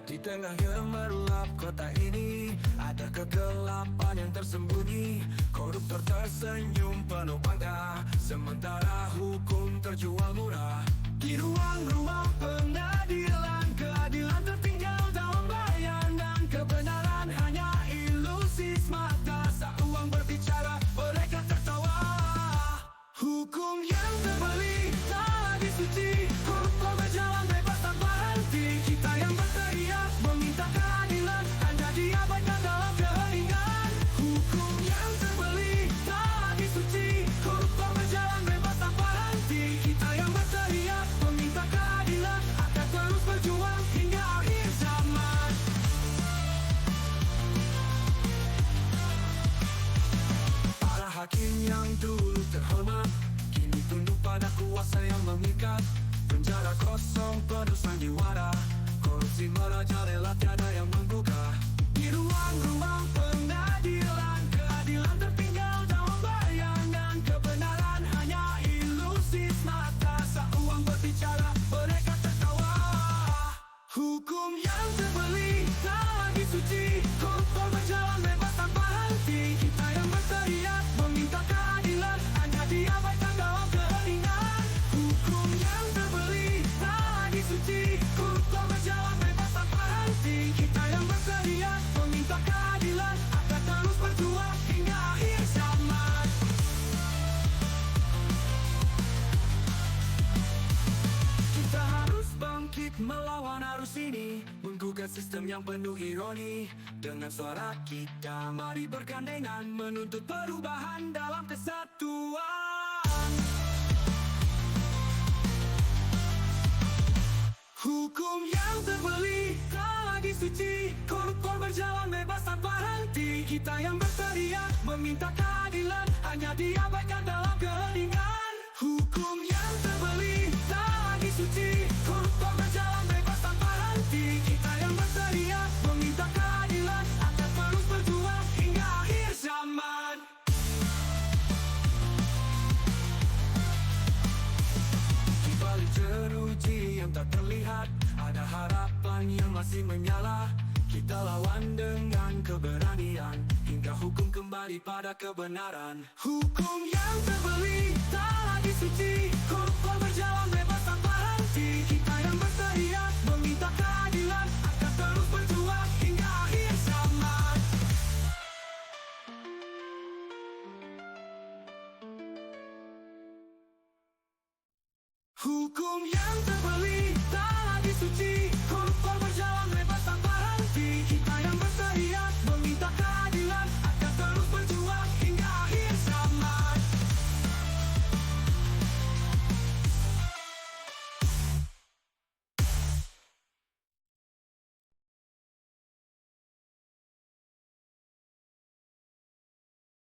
Di tengah gemerlap kota ini ada kegelapan yang tersembunyi. Koruptor tersenyum penuh bangga, sementara hukum terjual murah. Di ruang-ruang pengadilan, keadilan tertinggal dalam bayangan. Kebenaran hanya ilusi semata. Saat uang berbicara, mereka tertawa. Hukum yang terbalik tak lagi suci. Koruptor berjalan bebas tanpa henti. Kita yang berteriak meminta keadilan hanya diabaikan dalam keheningan. Hukum yang terbalik tak lagi suci. Koruptor berjalan bebas tanpa henti. Kita yang berteriak meminta keadilan akan terus berjuang hingga akhir zaman. Para hakim yang dulu terhormat kini tunduk pada kuasa yang mengikat. Penjara kosong penuh sandiwara, korupsi merajalela tiada yang menggugah. Di ruang-ruang pengadilan, keadilan tertinggal dalam bayangan. Kebenaran hanya ilusi semata. Saat uang berbicara, mereka tertawa. Hukum yang terbalik tak lagi suci. Koruptor berjalan bebas tanpa henti. Kita yang berteriak meminta keadilan hanya diabaikan dalam keheningan. Hukum yang terbalik tak lagi suci. Koruptor berjalan bebas tanpa henti. Kita yang berteriak meminta keadilan akan terus berjuang hingga akhir zaman. Kita harus bangkit melawan arus ini, menggugat sistem yang penuh ironi. Dengan suara kita mari bergandengan menuntut perubahan dalam kesatuan. Hukum yang terbalik tak lagi suci. Koruptor berjalan bebas tanpa henti. Kita yang berteriak meminta keadilan hanya diabaikan dalam keheningan. Hukum yang terbalik tak lagi suci. Koruptor berjalan bebas tanpa henti. Kita yang berteriak meminta keadilan akan terus berjuang hingga akhir zaman. Di balik jeruji yang tak terlihat ada harapan yang masih menyala. Kita lawan dengan keberanian hingga hukum kembali pada kebenaran. Hukum yang terbalik tak lagi suci. Koruptor berjalan bebas tanpa henti. Kita yang berteriak meminta keadilan akan terus berjuang hingga akhir zaman. Hukum yang terbalik